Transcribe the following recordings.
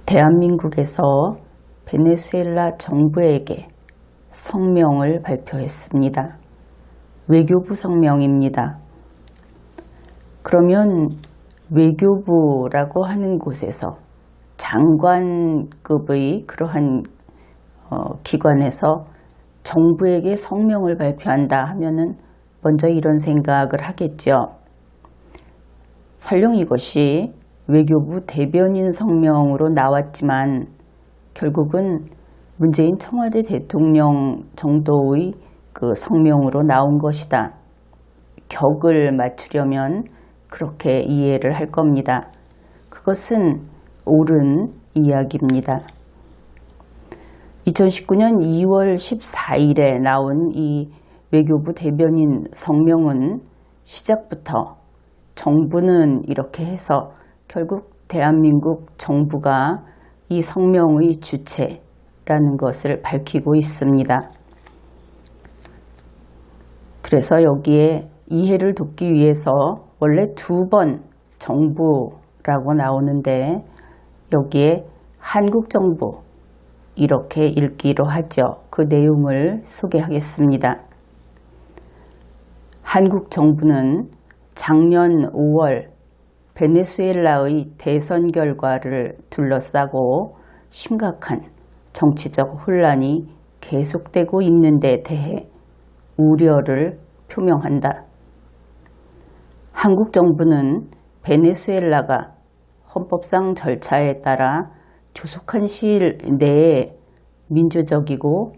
대한민국에서 베네수엘라 정부에게 성명을 발표했습니다. 외교부 성명입니다. 그러면 외교부라고 하는 곳에서 장관급의 그러한 기관에서 정부에게 성명을 발표한다 하면은 먼저 이런 생각을 하겠죠. 설령 이것이 외교부 대변인 성명으로 나왔지만 결국은 문재인 청와대 대통령 정도의 그 성명으로 나온 것이다. 격을 맞추려면 그렇게 이해를 할 겁니다. 그것은 옳은 이야기입니다. 2019년 2월 14일에 나온 이 외교부 대변인 성명은 시작부터 정부는 이렇게 해서 결국 대한민국 정부가 이 성명의 주체라는 것을 밝히고 있습니다. 그래서 여기에 이해를 돕기 위해서 원래 2번 정부라고 나오는데 여기에 한국 정부 이렇게 읽기로 하죠. 그 내용을 소개하겠습니다. 한국 정부는 작년 5월 베네수엘라의 대선 결과를 둘러싸고 심각한 정치적 혼란이 계속되고 있는 데 대해 우려를 표명한다. 한국 정부는 베네수엘라가 헌법상 절차에 따라 조속한 시일 내에 민주적이고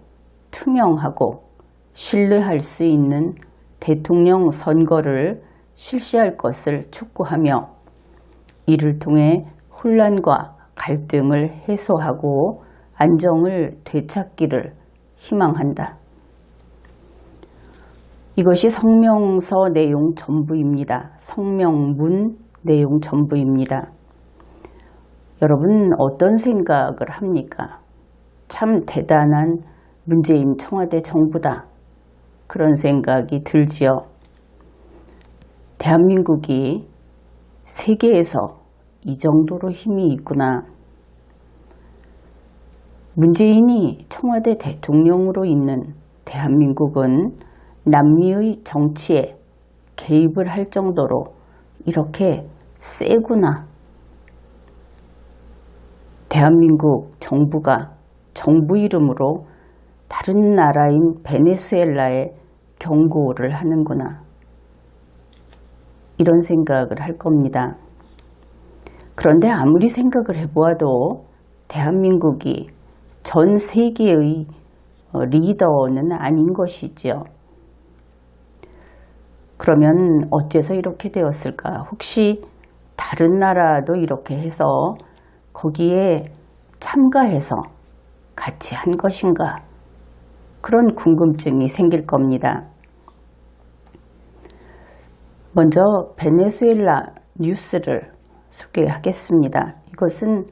투명하고 신뢰할 수 있는 대통령 선거를 실시할 것을 촉구하며 이를 통해 혼란과 갈등을 해소하고 안정을 되찾기를 희망한다. 이것이 성명서 내용 전부입니다. 성명문 내용 전부입니다. 여러분 어떤 생각을 합니까? 참 대단한 문재인 청와대 정부다. 그런 생각이 들지요. 대한민국이 세계에서 이 정도로 힘이 있구나. 문재인이 청와대 대통령으로 있는 대한민국은 남미의 정치에 개입을 할 정도로 이렇게 세구나. 대한민국 정부가 정부 이름으로 다른 나라인 베네수엘라에 경고를 하는구나. 이런 생각을 할 겁니다. 그런데 아무리 생각을 해보아도 대한민국이 전 세계의 리더는 아닌 것이지요. 그러면 어째서 이렇게 되었을까? 혹시 다른 나라도 이렇게 해서 거기에 참가해서 같이 한 것인가? 그런 궁금증이 생길 겁니다. 먼저 베네수엘라 뉴스를 소개하겠습니다. 이것은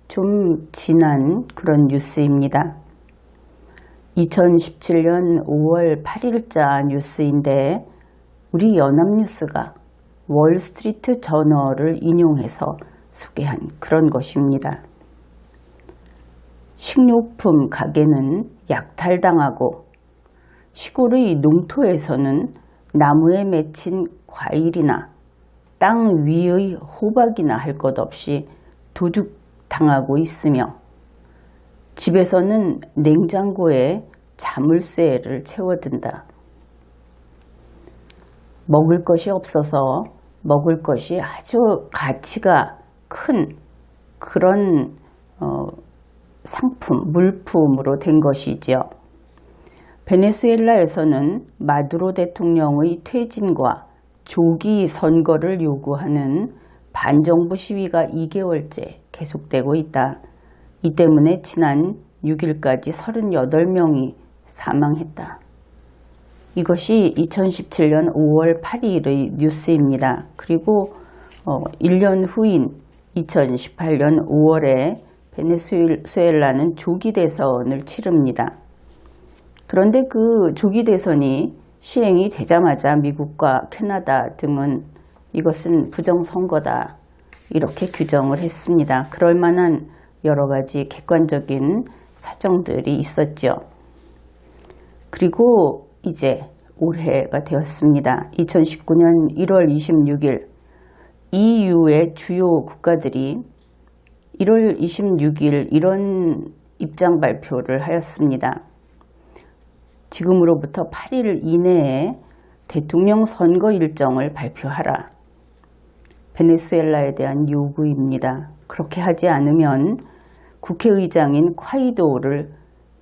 좀 지난 그런 뉴스입니다. 2017년 5월 8일자 뉴스인데 우리 연합뉴스가 월스트리트 저널을 인용해서 소개한 그런 것입니다. 식료품 가게는 약탈당하고 시골의 농토에서는 나무에 맺힌 과일이나 땅 위의 호박이나 할 것 없이 도둑당하고 있으며 집에서는 냉장고에 자물쇠를 채워둔다. 먹을 것이 없어서 먹을 것이 아주 가치가 큰 그런 상품, 물품으로 된 것이지요. 베네수엘라에서는 마두로 대통령의 퇴진과 조기 선거를 요구하는 반정부 시위가 2개월째 계속되고 있다. 이 때문에 지난 6일까지 38명이 사망했다. 이것이 2017년 5월 8일의 뉴스입니다. 그리고 1년 후인 2018년 5월에 베네수엘라는 조기 대선을 치릅니다. 그런데 그 조기 대선이 시행이 되자마자 미국과 캐나다 등은 이것은 부정선거다 이렇게 규정을 했습니다. 그럴 만한 여러 가지 객관적인 사정들이 있었죠. 그리고 이제 올해가 되었습니다. 2019년 1월 26일 EU의 주요 국가들이 1월 26일 이런 입장 발표를 하였습니다. 지금으로부터 8일 이내에 대통령 선거 일정을 발표하라. 베네수엘라에 대한 요구입니다. 그렇게 하지 않으면 국회의장인 콰이도를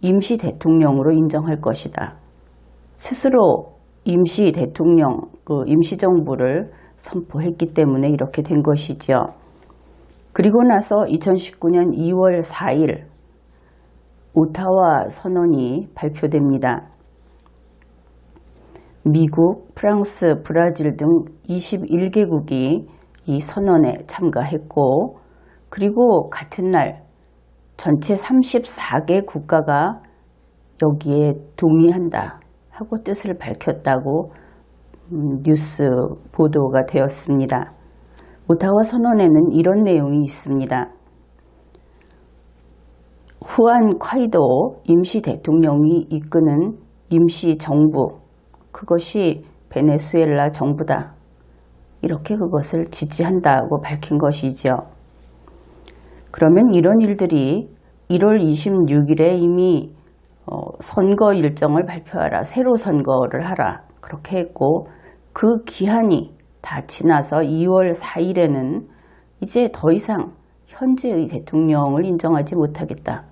임시 대통령으로 인정할 것이다. 스스로 임시 대통령, 임시정부를 선포했기 때문에 이렇게 된 것이죠. 그리고 나서 2019년 2월 4일 오타와 선언이 발표됩니다. 미국, 프랑스, 브라질 등 21개국이 이 선언에 참가했고, 그리고 같은 날 전체 34개 국가가 여기에 동의한다 하고 뜻을 밝혔다고 뉴스 보도가 되었습니다. 오타와 선언에는 이런 내용이 있습니다. 후안 콰이도 임시 대통령이 이끄는 임시 정부, 그것이 베네수엘라 정부다. 이렇게 그것을 지지한다고 밝힌 것이죠. 그러면 이런 일들이 1월 26일에 이미 선거 일정을 발표하라, 새로 선거를 하라 그렇게 했고, 그 기한이 다 지나서 2월 4일에는 이제 더 이상 현재의 대통령을 인정하지 못하겠다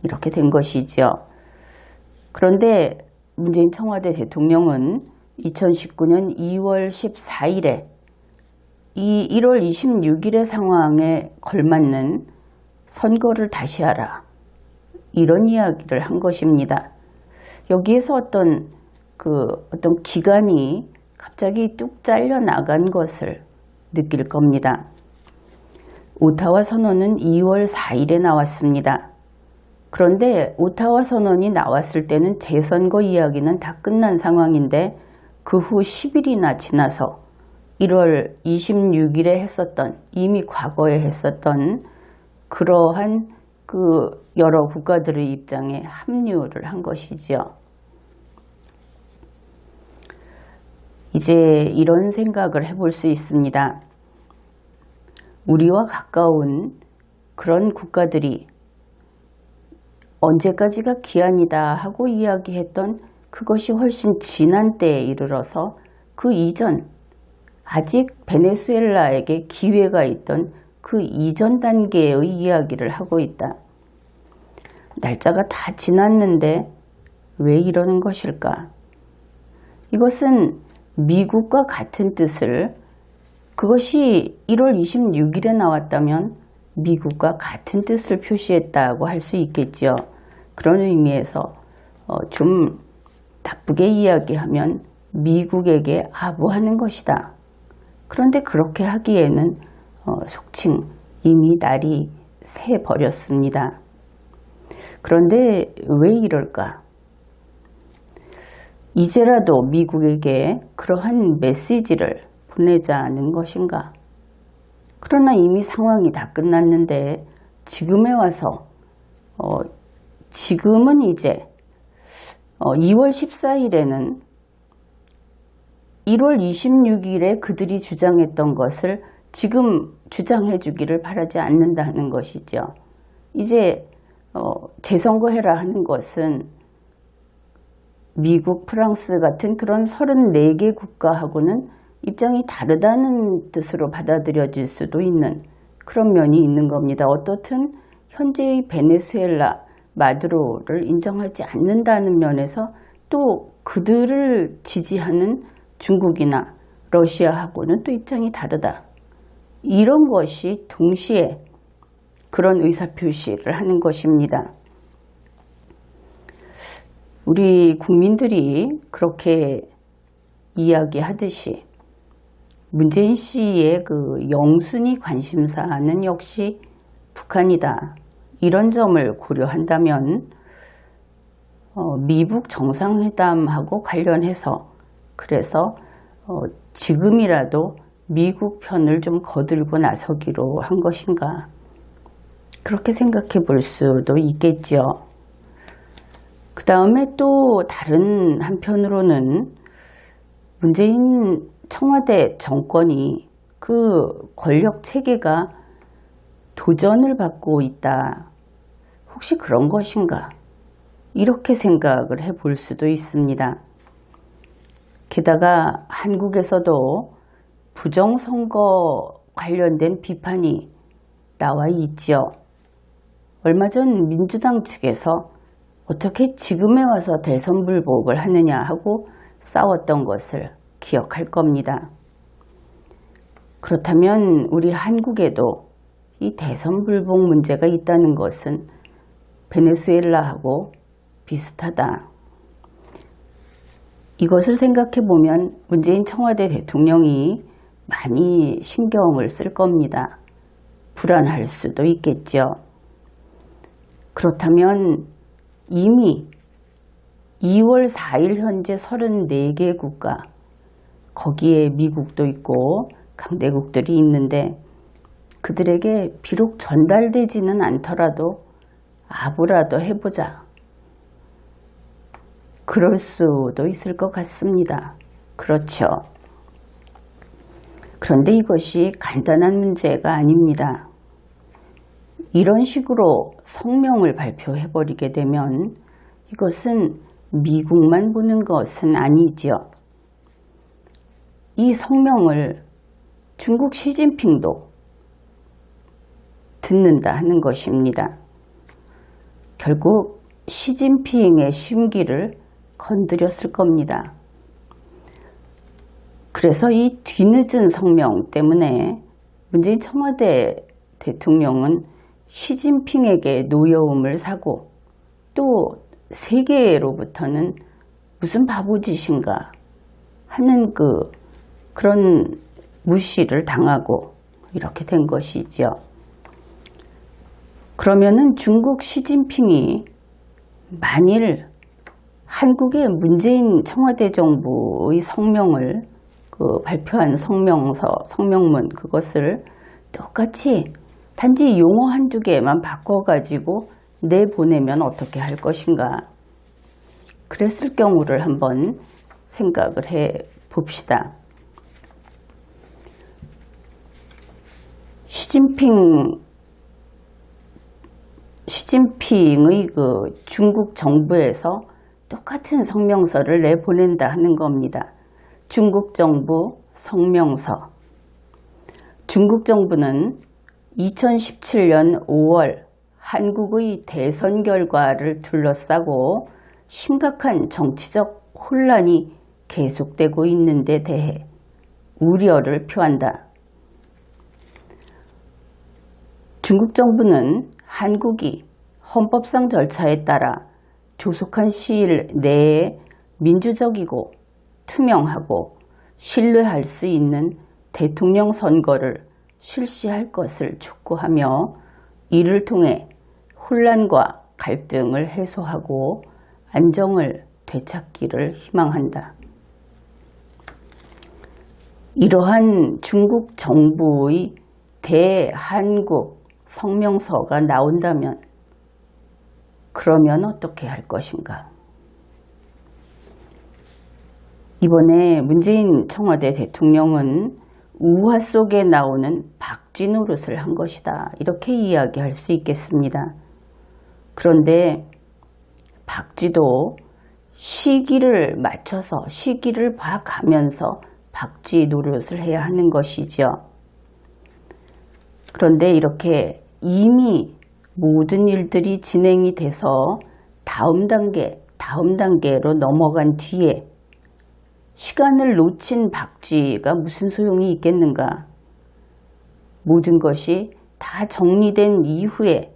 이렇게 된 것이죠. 그런데 문재인 청와대 대통령은 2019년 2월 14일에 이 1월 26일의 상황에 걸맞는 선거를 다시 하라 이런 이야기를 한 것입니다. 여기에서 어떤 기간이 갑자기 뚝 잘려 나간 것을 느낄 겁니다. 오타와 선언은 2월 4일에 나왔습니다. 그런데 오타와 선언이 나왔을 때는 재선거 이야기는 다 끝난 상황인데 그 후 10일이나 지나서 1월 26일에 이미 과거에 했었던 그러한 여러 국가들의 입장에 합류를 한 것이죠. 이제 이런 생각을 해볼 수 있습니다. 우리와 가까운 그런 국가들이 언제까지가 기한이다 하고 이야기했던 그것이 훨씬 지난 때에 이르러서 그 이전, 아직 베네수엘라에게 기회가 있던 그 이전 단계의 이야기를 하고 있다. 날짜가 다 지났는데 왜 이러는 것일까? 이것은 미국과 같은 뜻을, 그것이 1월 26일에 나왔다면 미국과 같은 뜻을 표시했다고 할 수 있겠죠. 그런 의미에서 좀 나쁘게 이야기하면 미국에게 아부하는 것이다. 그런데 그렇게 하기에는 속칭 이미 날이 새 버렸습니다. 그런데 왜 이럴까? 이제라도 미국에게 그러한 메시지를 보내자는 것인가? 그러나 이미 상황이 다 끝났는데 지금에 와서 지금은 이제 2월 14일에는 1월 26일에 그들이 주장했던 것을 지금 주장해 주기를 바라지 않는다는 것이죠. 이제 재선거해라 하는 것은 미국, 프랑스 같은 그런 34개 국가하고는 입장이 다르다는 뜻으로 받아들여질 수도 있는 그런 면이 있는 겁니다. 어떻든 현재의 베네수엘라, 마두로를 인정하지 않는다는 면에서 또 그들을 지지하는 중국이나 러시아하고는 또 입장이 다르다. 이런 것이 동시에 그런 의사표시를 하는 것입니다. 우리 국민들이 그렇게 이야기하듯이 문재인 씨의 그 영순위 관심사는 역시 북한이다. 이런 점을 고려한다면 미북 정상회담하고 관련해서 그래서 지금이라도 미국 편을 좀 거들고 나서기로 한 것인가. 그렇게 생각해 볼 수도 있겠죠. 그 다음에 또 다른 한편으로는 문재인 청와대 정권이 그 권력 체계가 도전을 받고 있다. 혹시 그런 것인가? 이렇게 생각을 해볼 수도 있습니다. 게다가 한국에서도 부정선거 관련된 비판이 나와 있죠. 얼마 전 민주당 측에서 어떻게 지금에 와서 대선 불복을 하느냐 하고 싸웠던 것을 기억할 겁니다. 그렇다면 우리 한국에도 이 대선 불복 문제가 있다는 것은 베네수엘라하고 비슷하다. 이것을 생각해 보면 문재인 청와대 대통령이 많이 신경을 쓸 겁니다. 불안할 수도 있겠죠. 그렇다면 이미 2월 4일 현재 34개 국가, 거기에 미국도 있고 강대국들이 있는데 그들에게 비록 전달되지는 않더라도 아부라도 해보자. 그럴 수도 있을 것 같습니다. 그렇죠. 그런데 이것이 간단한 문제가 아닙니다. 이런 식으로 성명을 발표해버리게 되면 이것은 미국만 보는 것은 아니죠. 이 성명을 중국 시진핑도 듣는다 하는 것입니다. 결국 시진핑의 심기를 건드렸을 겁니다. 그래서 이 뒤늦은 성명 때문에 문재인 청와대 대통령은 시진핑에게 노여움을 사고 또 세계로부터는 무슨 바보짓인가 하는 그런 무시를 당하고 이렇게 된 것이죠. 그러면은 중국 시진핑이 만일 한국의 문재인 청와대 정부의 성명을 발표한 성명문 그것을 똑같이 단지 용어 한두 개만 바꿔가지고 내보내면 어떻게 할 것인가. 그랬을 경우를 한번 생각을 해 봅시다. 시진핑의 중국 정부에서 똑같은 성명서를 내보낸다 하는 겁니다. 중국 정부 성명서. 중국 정부는 2017년 5월 한국의 대선 결과를 둘러싸고 심각한 정치적 혼란이 계속되고 있는 데 대해 우려를 표한다. 중국 정부는 한국이 헌법상 절차에 따라 조속한 시일 내에 민주적이고 투명하고 신뢰할 수 있는 대통령 선거를 실시할 것을 촉구하며 이를 통해 혼란과 갈등을 해소하고 안정을 되찾기를 희망한다. 이러한 중국 정부의 대한국 성명서가 나온다면 그러면 어떻게 할 것인가? 이번에 문재인 청와대 대통령은 우화 속에 나오는 박쥐 노릇을 한 것이다. 이렇게 이야기할 수 있겠습니다. 그런데 박쥐도 시기를 맞춰서 시기를 봐가면서 박쥐 노릇을 해야 하는 것이죠. 그런데 이렇게 이미 모든 일들이 진행이 돼서 다음 단계로 넘어간 뒤에 시간을 놓친 박쥐가 무슨 소용이 있겠는가? 모든 것이 다 정리된 이후에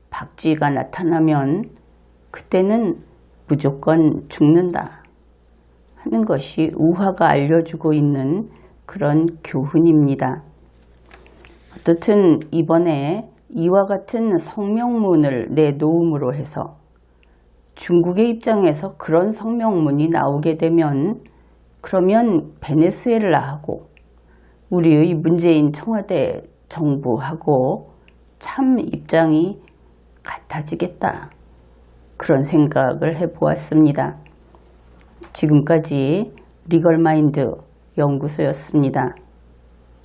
박쥐가 나타나면 그때는 무조건 죽는다 하는 것이 우화가 알려주고 있는 그런 교훈입니다. 어떻든 이번에 이와 같은 성명문을 내놓음으로 해서 중국의 입장에서 그런 성명문이 나오게 되면 그러면 베네수엘라하고 우리의 문재인 청와대 정부하고 참 입장이 같아지겠다. 그런 생각을 해보았습니다. 지금까지 리걸마인드 연구소였습니다.